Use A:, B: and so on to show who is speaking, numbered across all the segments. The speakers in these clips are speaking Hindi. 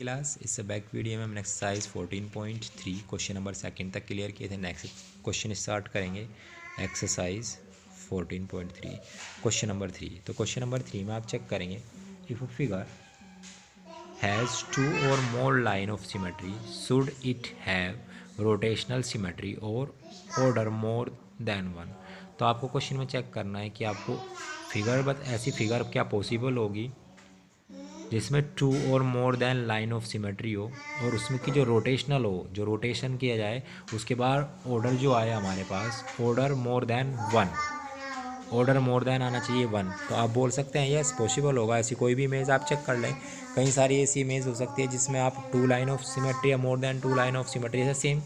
A: क्लास इस बैक वीडियो में हमने एक्सरसाइज 14.3 क्वेश्चन नंबर सेकंड तक क्लियर किए थे। नेक्स्ट क्वेश्चन स्टार्ट करेंगे एक्सरसाइज 14.3 क्वेश्चन नंबर 3। तो क्वेश्चन नंबर 3 में आप चेक करेंगे if a figure has two or more line of symmetry should it have rotational symmetry or order more than one. तो आपको क्वेश्चन में चेक करना है कि आपको फिगर ऐसी फिगर क्या पॉसिबल होगी जिसमें to or more than line of symmetry हो और उसमें की जो रोटेशनल हो, जो रोटेशन किया जाए उसके बाद ऑर्डर जो आए हमारे पास order more than one, order more than आना चाहिए वन। तो आप बोल सकते हैं यस पॉसिबल होगा। ऐसी कोई भी इमेज आप चेक कर लें, कई सारी ऐसी इमेज हो सकती है जिसमें आप टू लाइन ऑफ सिमेट्री या more than two line of symmetry, जैसे सेम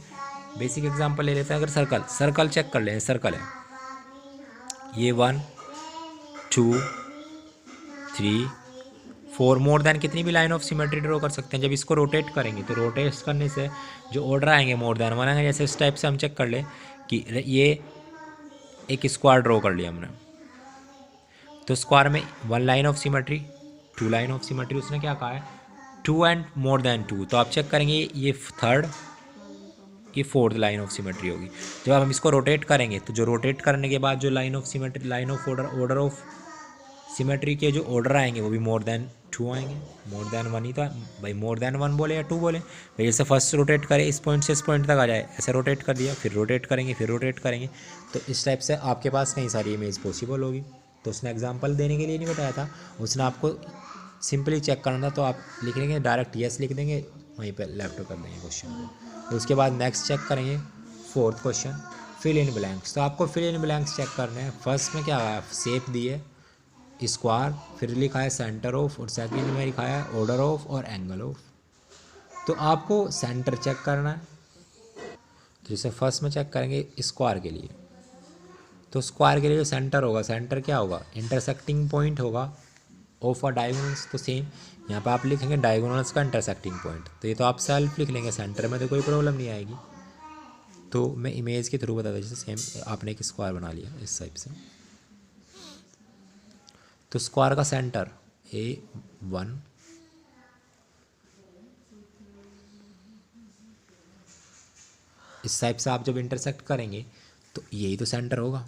A: बेसिक एग्जांपल ले लेते हैं। अगर सर्कल चेक कर लें, सर्कल है ये 1 2 3 4 मोर देन कितनी भी लाइन ऑफ सिमेट्री ड्रॉ कर सकते हैं। जब इसको रोटेट करेंगे तो रोटेट करने से जो ऑर्डर आएंगे मोर देन वन आएंगे। जैसे इस टाइप से हम चेक कर लें कि ये एक स्क्वायर ड्रॉ कर लिया हमने, तो स्क्वायर में one line of symmetry, two line of symmetry, उसने क्या कहा है two and more than two. तो आप चेक करेंगे ये थर्ड, ये फोर्थ लाइन ऑफ सिमेट्री होगी। जब हम इसको रोटेट करेंगे तो जो रोटेट करने के बाद जो line of symmetry, line of order of symmetry के जो ऑर्डर आएंगे वो भी मोर देन टू आएंगे, मोर देन वन ही तो भाई, मोर देन वन बोले या टू बोले भाई। जैसे फर्स्ट रोटेट करें इस पॉइंट से इस पॉइंट तक आ जाए, ऐसे रोटेट कर दिया, फिर रोटेट करेंगे, फिर रोटेट करेंगे। तो इस टाइप से आपके पास कई सारी इमेज पॉसिबल होगी। तो उसने एग्जांपल देने के लिए नहीं बताया था, उसने आपको सिंपली चेक करना था। तो आप लिख लेंगे डायरेक्ट यस लिख देंगे, वहीं पर लेफ्ट कर देंगे क्वेश्चन को। तो उसके बाद नेक्स्ट चेक करेंगे fourth question fill in blanks. तो आपको फिल इन ब्लैंक्स चेक करने हैं। फर्स्ट में क्या आया, शेप दी है स्क्वायर, फिर लिखा है सेंटर ऑफ, और सेकंड में लिखा है ऑर्डर ऑफ और एंगल ऑफ। तो आपको सेंटर चेक करना है। तो जैसे फर्स्ट में चेक करेंगे स्क्वायर के लिए, तो स्क्वायर के लिए जो सेंटर होगा, सेंटर क्या होगा, इंटरसेक्टिंग पॉइंट होगा ऑफ अ डायगोनल्स। तो सेम यहाँ पे आप लिखेंगे डायगोनल्स का इंटरसेक्टिंग पॉइंट। तो ये तो आप सेल्फ लिख लेंगे, सेंटर में तो कोई प्रॉब्लम नहीं आएगी। तो मैं इमेज के थ्रू बता दूँ, जैसे सेम आपने एक स्क्वायर बना लिया इस टाइप से। तो स्क्वायर का सेंटर A1, इस टाइप से आप जब इंटरसेक्ट करेंगे तो यही तो सेंटर होगा।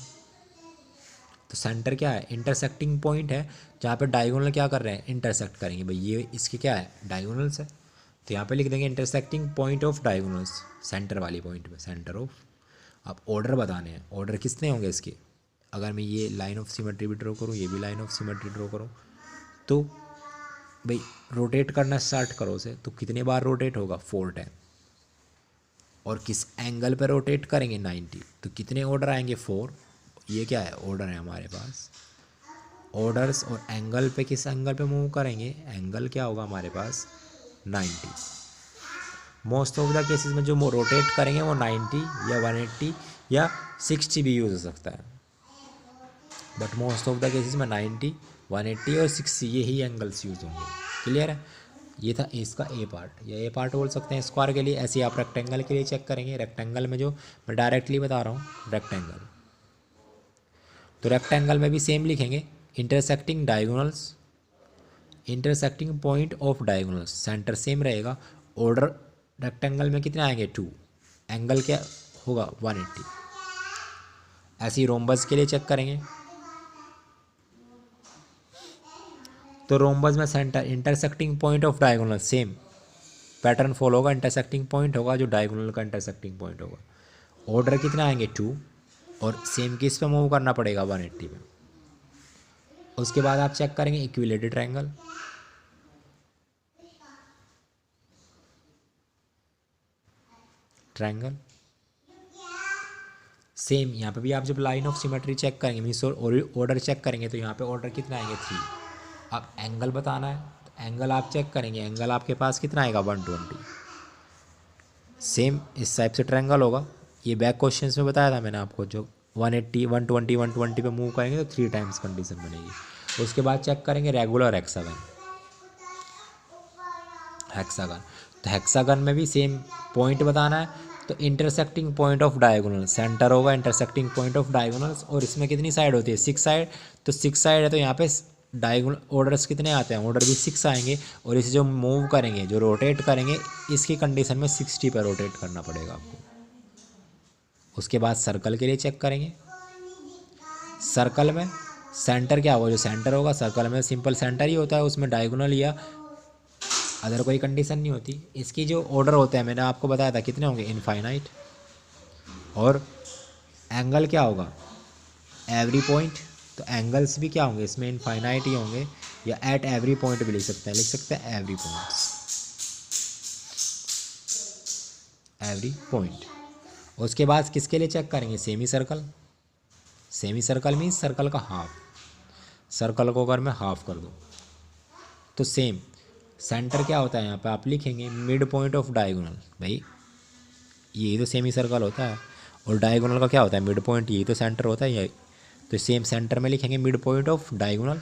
A: तो सेंटर क्या है, इंटरसेक्टिंग पॉइंट है जहाँ पे डायगोनल क्या कर रहे हैं, इंटरसेक्ट करेंगे भाई। ये इसके क्या है, डायगोनल्स है। तो यहाँ पे लिख देंगे intersecting point of diagonals, centre वाली पॉइंट में सेंटर ऑफ। आप ऑर्डर बताने हैं, ऑर्डर कितने होंगे इसके। अगर मैं ये लाइन ऑफ सिमेट्री भी ड्रॉ करूँ, ये भी लाइन ऑफ सिमेट्री ड्रॉ करूँ, तो भाई रोटेट करना स्टार्ट करो उसे, तो कितने बार रोटेट होगा, 4 टाइम। और किस एंगल पर रोटेट करेंगे, 90। तो कितने ऑर्डर आएंगे, 4। ये क्या है, ऑर्डर है हमारे पास। ऑर्डर्स और एंगल पे किस एंगल पे मूव करेंगे, एंगल क्या होगा हमारे पास, 90। मोस्ट ऑफ द केसेस में जो रोटेट करेंगे वो 90 या 180 या 60 भी यूज़ हो सकता है, but most of the cases में 90, 180 और 60 यही एंगल्स यूज़ होंगे। क्लियर है। ये था इसका ए पार्ट, या ए पार्ट बोल सकते हैं स्क्वायर के लिए। ऐसे आप रेक्टेंगल के लिए चेक करेंगे। रेक्टेंगल में जो मैं डायरेक्टली बता रहा हूँ रेक्टेंगल, तो रेक्टेंगल में भी सेम लिखेंगे intersecting diagonals, intersecting point of diagonals, centre same रहेगा। ऑर्डर रेक्टेंगल में कितने आएंगे, 2, एंगल क्या होगा, 180। ऐसे ही रोम्बस के लिए चेक करेंगे, तो रोम्बस में centre intersecting point of diagonal, same pattern follow होगा। इंटरसेक्टिंग पॉइंट होगा जो डायगोनल का इंटरसेक्टिंग पॉइंट होगा। ऑर्डर कितना आएंगे, 2, और सेम किस पे मूव करना पड़ेगा, 180 पे। उसके बाद आप चेक करेंगे इक्विलेटरल ट्रायंगल, ट्रायंगल सेम। यहाँ पे भी आप जब लाइन ऑफ सिमेट्री चेक करेंगे, मीन्स ऑर्डर चेक करेंगे, तो यहाँ पे ऑर्डर कितना आएंगे, 3। अब एंगल बताना है, तो एंगल आप चेक करेंगे, एंगल आपके पास कितना आएगा, 120। सेम इस टाइप से ट्रायंगल होगा। ये बैक क्वेश्चंस में बताया था मैंने आपको, जो 180 120 120 पे मूव करेंगे तो 3 टाइम्स कंडीशन बनेगी। उसके बाद चेक करेंगे रेगुलर हेक्सागन, हेक्सागन। तो हेक्सागन में भी सेम पॉइंट बताना है। तो intersecting point of diagonal, centre होगा इंटरसेक्टिंग पॉइंट ऑफ डायगोनल्स। और इसमें कितनी साइड होती है, 6 साइड। तो 6 साइड है तो यहाँ पे डायगोनल ऑर्डर्स कितने आते हैं, ऑर्डर भी 6 आएंगे। और इसे जो मूव करेंगे, जो रोटेट करेंगे, इसकी कंडीशन में 60 पर रोटेट करना पड़ेगा आपको। उसके बाद सर्कल के लिए चेक करेंगे। सर्कल में सेंटर क्या होगा, जो सेंटर होगा सर्कल में सिंपल सेंटर ही होता है, उसमें डायगोनल या अदर कोई कंडीशन नहीं होती। इसकी जो ऑर्डर होते हैं मैंने आपको बताया था कितने होंगे, इनफाइनाइट। और एंगल क्या होगा, एवरी पॉइंट। तो एंगल्स भी क्या होंगे इसमें, इनफाइनाइट ही होंगे, या एट एवरी पॉइंट भी लिख सकते हैं एवरी पॉइंट्स, एवरी पॉइंट। उसके बाद किसके लिए चेक करेंगे, semi circle. Semi circle means circle का हाफ। सर्कल को अगर मैं हाफ कर दूँ तो सेम सेंटर क्या होता है, यहाँ पे आप लिखेंगे मिड पॉइंट ऑफ डायगोनल। भाई यही तो सेमी सर्कल होता है, और डायगोनल का क्या होता है, मिड पॉइंट, यही तो सेंटर होता है। यही तो सेम सेंटर में लिखेंगे मिड पॉइंट ऑफ डायगोनल।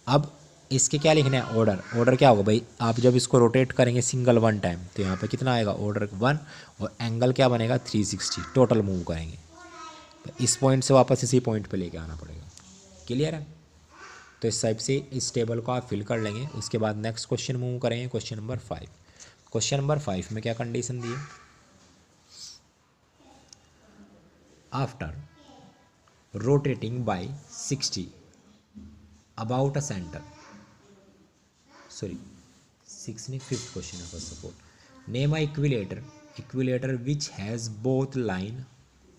A: अब इसके क्या लिखना है, ऑर्डर। ऑर्डर क्या होगा भाई, आप जब इसको रोटेट करेंगे सिंगल 1 टाइम तो यहाँ पे कितना आएगा, ऑर्डर 1, और एंगल क्या बनेगा 360 टोटल मूव करेंगे। तो इस पॉइंट से वापस इसी पॉइंट पे लेके आना पड़ेगा। क्लियर है। तो इस टाइप से इस टेबल को आप फिल कर लेंगे। उसके बाद नेक्स्ट क्वेश्चन मूव करेंगे, क्वेश्चन नंबर 5। क्वेश्चन नंबर 5 में क्या कंडीशन दी है, after rotating by 60 about a centre, sorry 6 नहीं 5th क्वेश्चन है first of all. Name a equilateral which has both line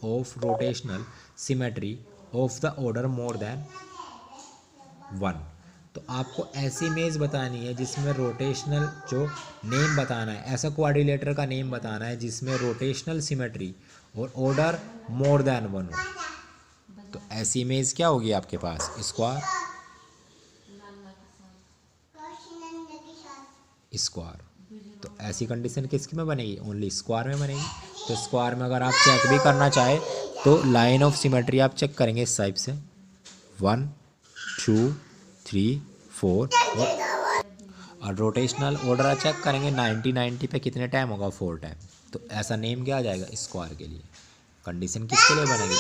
A: of rotational symmetry of the order more than 1। तो आपको ऐसी इमेज बतानी है जिसमें रोटेशनल, जो नेम बताना है, ऐसा क्वाड्रिलेटर का नेम बताना है जिसमें rotational symmetry or order more than 1 हो। तो ऐसी इमेज क्या होगी आपके पास, स्क्वायर। स्क्वायर तो ऐसी कंडीशन किसकी में बनेगी, ओनली स्क्वायर में बनेगी। तो स्क्वायर में अगर आप चेक भी करना चाहे तो लाइन ऑफ सिमेट्री आप चेक करेंगे इस टाइप से, 1 2 3 4, और रोटेशनल ऑर्डर चेक करेंगे 90 90 पे कितने टाइम होगा, 4 टाइम। तो ऐसा नेम क्या आ जाएगा, स्क्वायर के लिए। कंडीशन किसके लिए बनेगी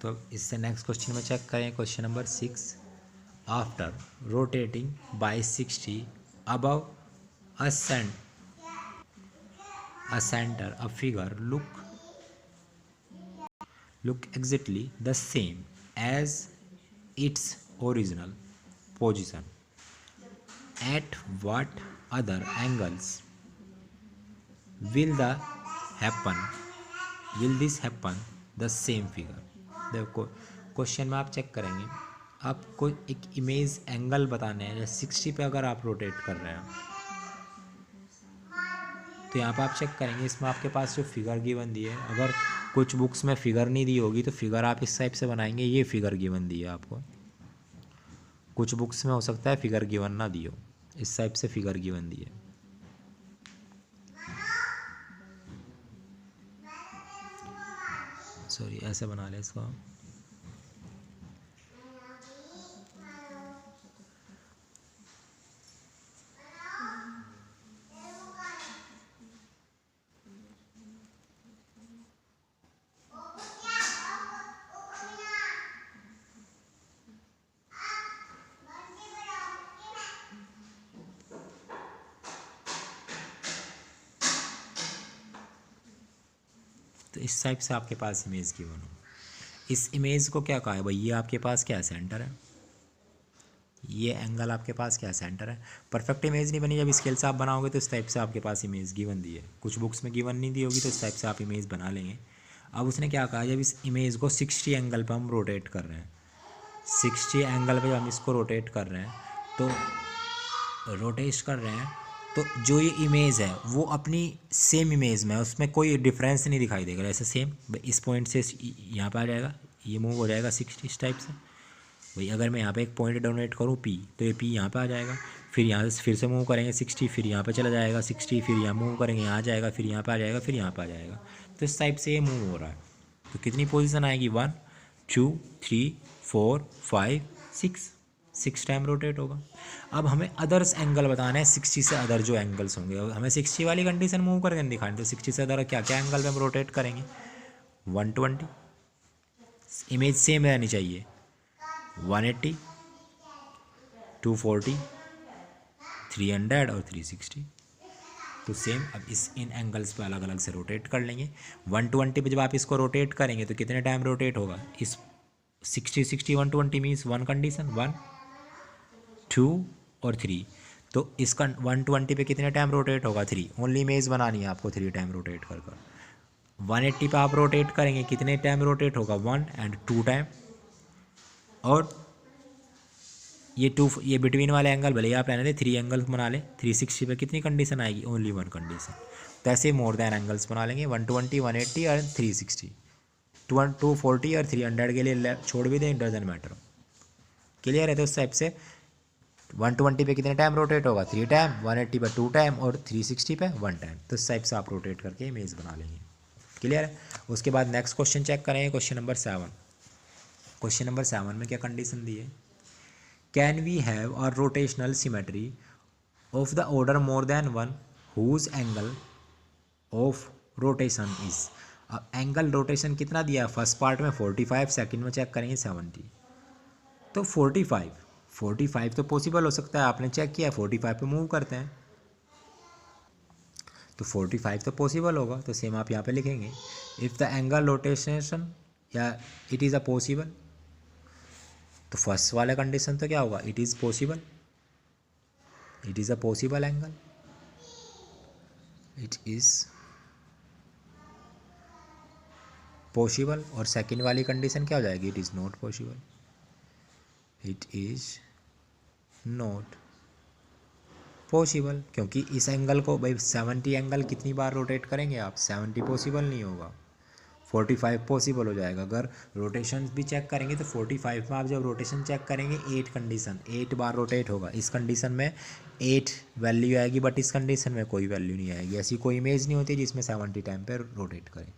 A: तो इससे नेक्स्ट क्वेश्चन में चेक करें, question number 6। After rotating by 60 above a center a figure look exactly the same as its original position. At what other angles will this happen the same figure? देखो क्वेश्चन में आप चेक करेंगे, आपको एक इमेज एंगल बताने हैं, जैसे 60 पे अगर आप रोटेट कर रहे हैं तो यहाँ पे आप चेक करेंगे, इसमें आपके पास जो फिगर गिवन दी है, अगर कुछ बुक्स में फिगर नहीं दी होगी तो फिगर आप इस टाइप से बनाएंगे, ये फिगर गिवन दी है आपको। कुछ बुक्स में हो सकता है फिगर गिवन ना दी हो, इस टाइप से फिगर गिवन दी है। सॉरी ऐसे बना ले इसको। तो इस टाइप से आपके पास इमेज गिवन हो, इस इमेज को क्या कहा है भाई, ये आपके पास क्या सेंटर है, ये एंगल आपके पास क्या सेंटर है। परफेक्ट इमेज नहीं बनी, जब स्केल से आप बनाओगे तो इस टाइप से आपके पास इमेज गिवन दी है। कुछ बुक्स में गिवन नहीं दी होगी तो इस टाइप से आप इमेज बना लेंगे। अब उसने क्या कहा, जब इस इमेज को 60 एंगल पर हम रोटेट कर रहे हैं, 60 एंगल पर हम इसको रोटेट कर रहे हैं, तो रोटेट कर रहे हैं तो जो ये इमेज है वो अपनी सेम इमेज में है, उसमें कोई डिफरेंस नहीं दिखाई देगा। ऐसे सेम इस पॉइंट से यहाँ पे आ जाएगा, ये मूव हो जाएगा 60 इस टाइप से। भाई अगर मैं यहाँ पे एक पॉइंट डोनेट करूँ P, तो ये P यहाँ पे आ जाएगा, फिर यहाँ से फिर से मूव करेंगे 60, फिर यहाँ पे चला जाएगा 60, फिर यहाँ मूव करेंगे यहाँ आ जाएगा, फिर यहाँ पे आ जाएगा, फिर यहाँ पे आ जाएगा। तो इस टाइप से ये मूव हो रहा है। तो कितनी पोजीशन आएगी, 1 2 3 4 5 6 टाइम रोटेट होगा। अब हमें अदर्स एंगल बताना है 60 से अदर जो एंगल्स होंगे, हमें 60 वाली कंडीशन मूव करके दिखानी। तो 60 से अदर क्या क्या एंगल पे हम रोटेट करेंगे, 120, इमेज सेम रहनी चाहिए, 180, 240, 300 और 360। तो सेम अब इस इन एंगल्स पे अलग अलग से रोटेट कर लेंगे। 120 पे जब आप इसको रोटेट करेंगे तो कितने टाइम रोटेट होगा? इस 60 60 120 मीन्स वन कंडीशन, 1 2 और 3। तो इसका 120 पे कितने टाइम रोटेट होगा? 3। ओनली इमेज बनानी है आपको 3 टाइम रोटेट कर 180 पे आप रोटेट करेंगे, कितने टाइम रोटेट होगा? 1 एंड 2 टाइम। और ये बिटवीन वाले एंगल भले ही आप रहने दें, 3 एंगल्स बना लें। 360 पे कितनी कंडीशन आएगी? Only 1 condition. तो ऐसे मोर देन एंगल्स बना लेंगे, 120, 180 और 360। 240 और 300 के लिए छोड़ भी दें, डजन मैटर। क्लियर है? तो उस टाइप से 120 पे कितने टाइम रोटेट होगा? 3 टाइम, 180 पे 2 टाइम और 360 पे 1 टाइम। तो इस टाइप से आप रोटेट करके इमेज बना लेंगे। क्लियर है? उसके बाद नेक्स्ट क्वेश्चन चेक करेंगे, क्वेश्चन नंबर 7। क्वेश्चन नंबर 7 में क्या कंडीशन दी है? Can we have a rotational symmetry of the order more than 1 whose angle of rotation is. अब एंगल रोटेशन कितना दिया है? फर्स्ट पार्ट में 45, सेकंड में चेक करेंगे 70। तो 45 तो पॉसिबल हो सकता है, आपने चेक किया 45 पे मूव करते हैं तो 45 तो पॉसिबल होगा। तो सेम आप यहाँ पे लिखेंगे, इफ़ द एंगल रोटेशन या इट इज़ अ पॉसिबल। तो फर्स्ट वाला कंडीशन तो क्या होगा? It is possible, it is a possible angle, it is possible. और सेकंड वाली कंडीशन क्या हो जाएगी? It is not possible, it is not possible. क्योंकि इस एंगल को भाई 70 एंगल कितनी बार रोटेट करेंगे आप? 70 पॉसिबल नहीं होगा, 45 पॉसिबल हो जाएगा। अगर रोटेशन भी चेक करेंगे तो 45 में आप जब रोटेशन चेक करेंगे 8 कंडीशन, 8 बार रोटेट होगा। इस कंडीशन में 8 वैल्यू आएगी, बट इस कंडीशन में कोई वैल्यू नहीं आएगी। ऐसी कोई इमेज नहीं होती जिसमें 70 टाइम पर रोटेट करें।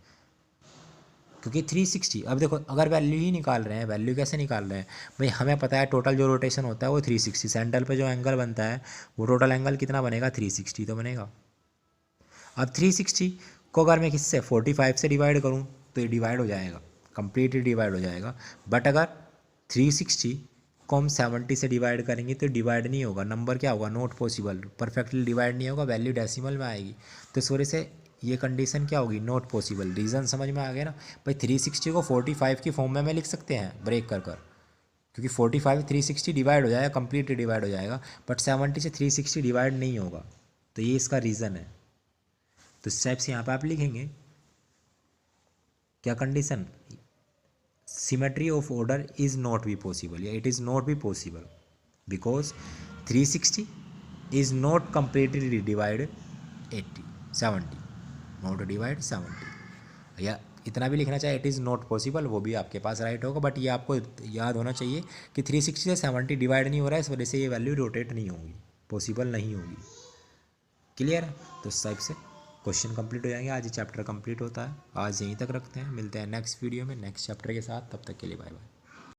A: क्योंकि 360, अब देखो अगर वैल्यू ही निकाल रहे हैं, वैल्यू कैसे निकाल रहे हैं भाई? हमें पता है टोटल जो रोटेशन होता है वो 360, सेंटर पे जो एंगल बनता है वो टोटल एंगल कितना बनेगा? 360 तो बनेगा। अब 360 को अगर मैं किससे 45 से डिवाइड करूँ तो ये डिवाइड हो जाएगा, कंप्लीटली डिवाइड हो जाएगा। बट अगर 360 को हम 70 से डिवाइड करेंगे तो डिवाइड नहीं होगा, नंबर क्या होगा? नॉट पॉसिबल, परफेक्टली डिवाइड नहीं होगा, वैल्यू डेसिमल में आएगी। तो इस वजह से ये कंडीशन क्या होगी? Not possible. रीज़न समझ में आ गया ना भाई? 360 को 45 की फॉर्म में लिख सकते हैं ब्रेक कर कर, क्योंकि 45 360 डिवाइड हो जाएगा, कंप्लीटली डिवाइड हो जाएगा। बट 70 से 360 डिवाइड नहीं होगा, तो ये इसका रीज़न है। तो इस टाइप से यहाँ पर आप लिखेंगे क्या condition? Symmetry of order is not be possible, या it is not be possible because 360 is not completely divide 70, not divide 70। या इतना भी लिखना चाहिए, इट इज़ नॉट पॉसिबल, वो भी आपके पास राइट होगा। बट ये आपको याद होना चाहिए कि 360 से 70 डिवाइड नहीं हो रहा है, इस वजह से ये वैल्यू रोटेट नहीं होगी, पॉसिबल नहीं होगी। क्लियर है? तो इस टाइप से क्वेश्चन कंप्लीट हो जाएंगे। आज ये चैप्टर कंप्लीट होता है, आज यहीं तक रखते हैं। मिलते हैं नेक्स्ट वीडियो में नेक्स्ट चैप्टर के साथ। तब तक के लिए बाय बाय।